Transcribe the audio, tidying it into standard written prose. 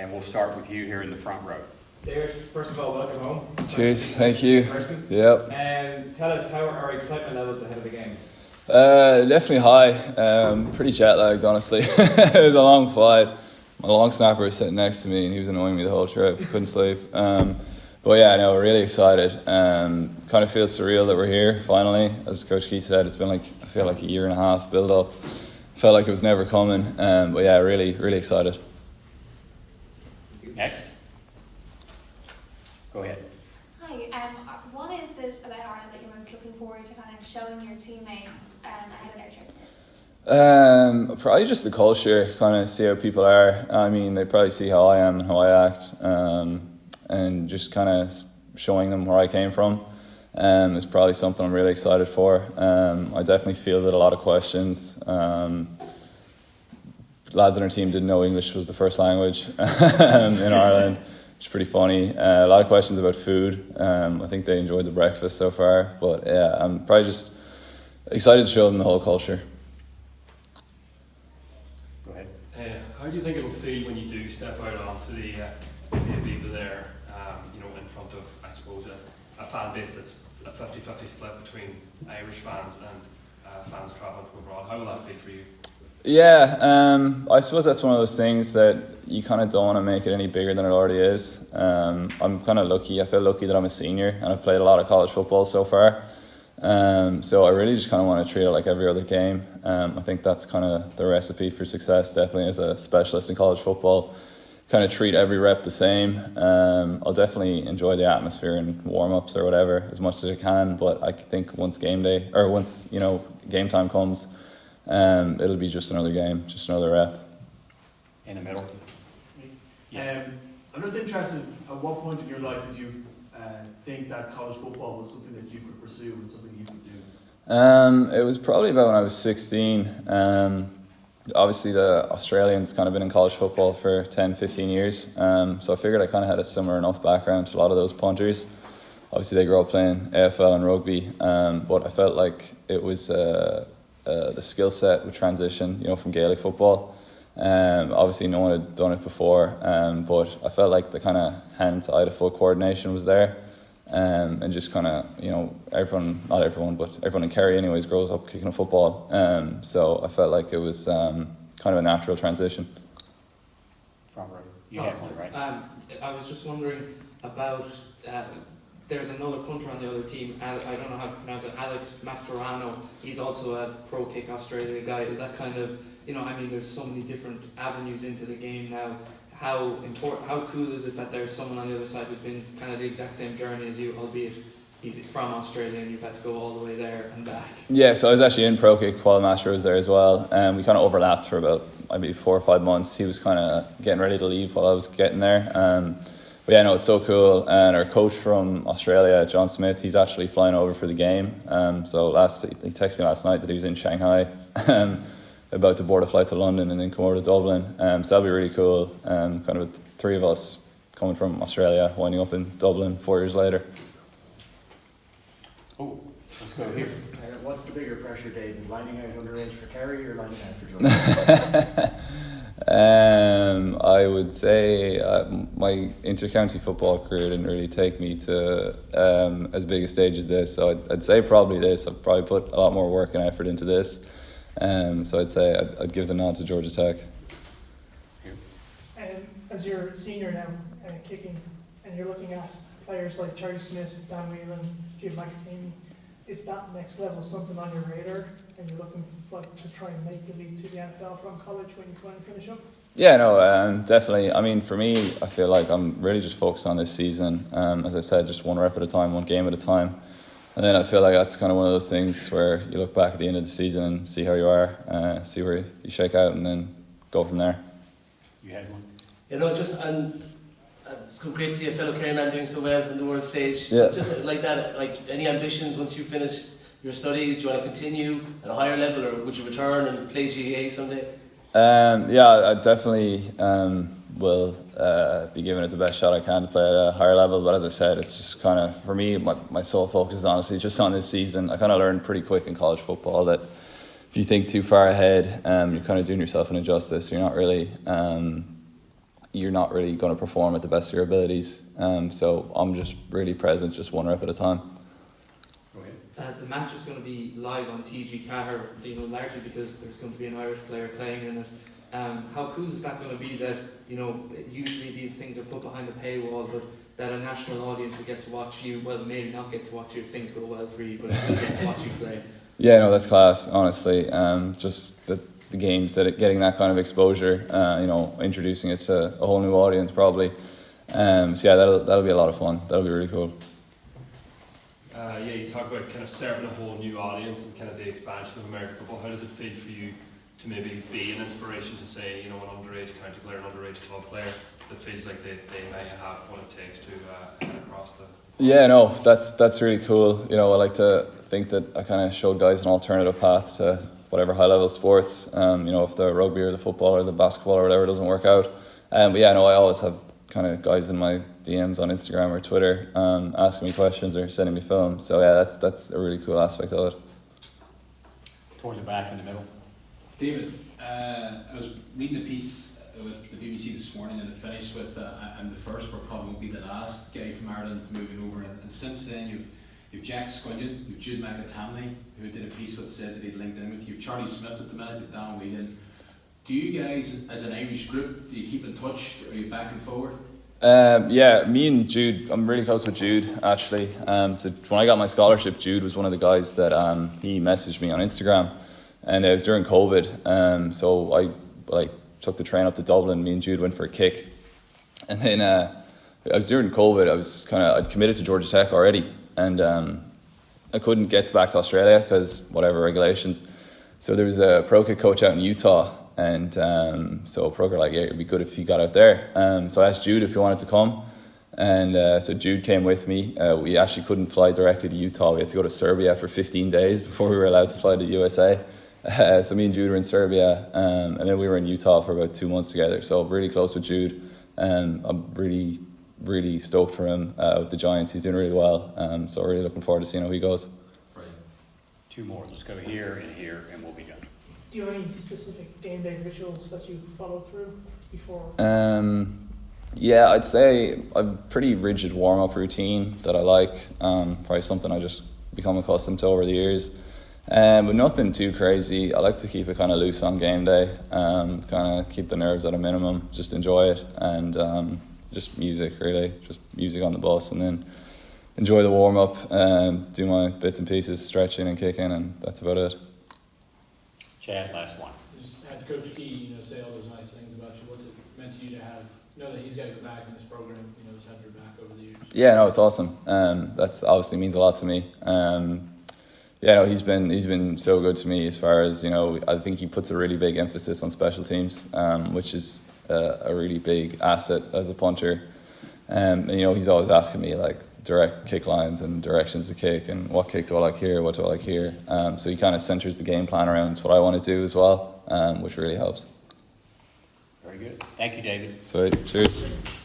And we'll start with you here in the front row. David, first of all, welcome home. Cheers, thank you. Yep. And tell us, how are excitement levels ahead of the game? Definitely high. Pretty jet lagged, honestly. It was a long flight. My long snapper was sitting next to me and he was annoying me the whole trip. Couldn't sleep. But yeah, no, we're really excited. Kind of feels surreal that we're here finally. As Coach Keith said, it's been I feel like a year and a half build up. Felt like it was never coming. But yeah, really, really excited. Next. Go ahead. Hi, what is it about Ireland that you're most looking forward to kind of showing your teammates ahead of their trip? Probably just the culture, kind of see how people are. I mean, they probably see how I am and how I act, and just kind of showing them where I came from is probably something I'm really excited for. I definitely fielded a lot of questions. Lads on our team didn't know English was the first language in Ireland. It's pretty funny. A lot of questions about food. I think they enjoyed the breakfast so far. But yeah, I'm probably just excited to show them the whole culture. Go ahead. How do you think it will feel when you do step out onto the Aviva there, in front of, I suppose, a fan base that's a 50-50 split between Irish fans and fans travelling from abroad? How will that feel for you? Yeah, I suppose that's one of those things that you kind of don't want to make it any bigger than it already is. I'm kind of lucky. I feel lucky that I'm a senior and I've played a lot of college football so far. So I really just kind of want to treat it like every other game. I think that's kind of the recipe for success, definitely as a specialist in college football. Kind of treat every rep the same. I'll definitely enjoy the atmosphere and warm-ups or whatever as much as I can, but I think once game time comes, it'll be just another game, just another rep. In the middle. I'm just interested, at what point in your life did you think that college football was something that you could pursue and something you could do? It was probably about when I was 16. Obviously the Australians kind of been in college football for 10, 15 years. So I figured I kind of had a similar enough background to a lot of those punters. Obviously they grew up playing AFL and rugby, but I felt like it was the skill set would transition, from Gaelic football. Obviously no one had done it before, but I felt like the kind of hand to eye to foot coordination was there, and just kind of, not everyone, but everyone in Kerry anyways grows up kicking a football. So I felt like it was kind of a natural transition. Front row. You have one, right? I was just wondering about, there's another punter on the other team, I don't know how to pronounce it, Alex Mastroianno. He's also a Pro Kick Australia guy. Is that kind of, there's so many different avenues into the game now. How cool is it that there's someone on the other side who's been kind of the exact same journey as you, albeit he's from Australia and you've had to go all the way there and back? Yeah, so I was actually in Pro Kick while Mastro was there as well. We kind of overlapped for about maybe 4 or 5 months. He was kind of getting ready to leave while I was getting there. But yeah, no, it's so cool. And our coach from Australia, John Smith, he's actually flying over for the game. So he texted me last night that he was in Shanghai, about to board a flight to London and then come over to Dublin. So that'll be really cool. Kind of 3 of us coming from Australia, winding up in Dublin 4 years later. Oh, let's go here. What's the bigger pressure, David? Lining out underage for Kerry or lining out for Jordan? I would say my inter-county football career didn't really take me to as big a stage as this. So I'd say probably this. I've probably put a lot more work and effort into this. So I'd say I'd give the nod to Georgia Tech. As you're a senior now, kicking, and you're looking at players like Charlie Smith, Dan Whelan, Jim McAtini, is that next level something on your radar, and you're looking to try and make the leap to the NFL from college when you finally finish up? Yeah, no, definitely. I mean, for me, I feel like I'm really just focused on this season. As I said, just one rep at a time, one game at a time. And then I feel like that's kind of one of those things where you look back at the end of the season and see how you are, see where you shake out, and then go from there. You had one? It's great to see a fellow Kerry man doing so well on the world stage. Yeah. Just like that, any ambitions once you finish your studies? Do you want to continue at a higher level, or would you return and play GAA someday? Yeah, I definitely will be giving it the best shot I can to play at a higher level. But as I said, it's just kind of, for me, my sole focus is honestly just on this season. I kind of learned pretty quick in college football that if you think too far ahead, you're kind of doing yourself an injustice. You're not really you're not really going to perform at the best of your abilities. So I'm just really present, just one rep at a time. Go ahead. The match is going to be live on TG Car, largely because there's going to be an Irish player playing in it. How cool is that going to be that, usually these things are put behind the paywall, but that a national audience will get to watch you, well, maybe not get to watch you if things go well for you, but will get to watch you play? Yeah, no, that's class, honestly. Just the games, getting that kind of exposure, introducing it to a whole new audience probably. So yeah, that'll be a lot of fun. That'll be really cool. You talk about kind of serving a whole new audience and kind of the expansion of American football. How does it feel for you to maybe be an inspiration to, say, an underage county player, an underage club player that feels like they might have what it takes to head across the... Yeah, no, that's really cool. I like to think that I kind of showed guys an alternative path to whatever high level sports. If the rugby or the football or the basketball or whatever doesn't work out. But yeah, no, I always have kind of guys in my DMs on Instagram or Twitter asking me questions or sending me film. So yeah, that's a really cool aspect of it. Toward the back in the middle. David, I was reading a piece with the BBC this morning, and it finished with I'm the first but probably won't be the last guy from Ireland moving over, and since then you've Jack Squinton, you've Jude McAtamney, who did a piece with said that he'd linked in with you, you've Charlie Smith at the minute, you've Dan Whelan. Do you guys, as an Irish group, do you keep in touch? Are you back and forward? Yeah, me and Jude, I'm really close with Jude actually. So when I got my scholarship, Jude was one of the guys that he messaged me on Instagram, and it was during COVID. So I took the train up to Dublin. Me and Jude went for a kick, and then I was during COVID. I'd committed to Georgia Tech already, and I couldn't get back to Australia because whatever regulations. So there was a pro kick coach out in Utah. And so pro were like, yeah, it'd be good if you got out there. So I asked Jude if he wanted to come, and so Jude came with me. We actually couldn't fly directly to Utah. We had to go to Serbia for 15 days before we were allowed to fly to USA. So me and Jude were in Serbia, and then we were in Utah for about 2 months together. So really close with Jude. I'm really, really stoked for him with the Giants. He's doing really well. So really looking forward to seeing how he goes. Brilliant. 2 more. Let's go here, and we'll be done. Do you have any specific game day rituals that you follow through before? Yeah, I'd say a pretty rigid warm-up routine that I like. Probably something I just become accustomed to over the years. But nothing too crazy. I like to keep it kind of loose on game day. Kind of keep the nerves at a minimum. Just enjoy it, and just music really. Just music on the bus, and then enjoy the warm-up. Do my bits and pieces, stretching and kicking, and that's about it. Chad, last one. Just had Coach Key, say all those nice things about you. What's it meant to you to know that he's got your back in this program? Just have your back over the years. Yeah, no, it's awesome. That's obviously means a lot to me. He's been so good to me as far as I think he puts a really big emphasis on special teams, which is a really big asset as a punter. And he's always asking me like direct kick lines and directions to kick, and what kick do I like here, what do I like here. So he kind of centers the game plan around what I want to do as well, which really helps. Very good. Thank you, David. So cheers.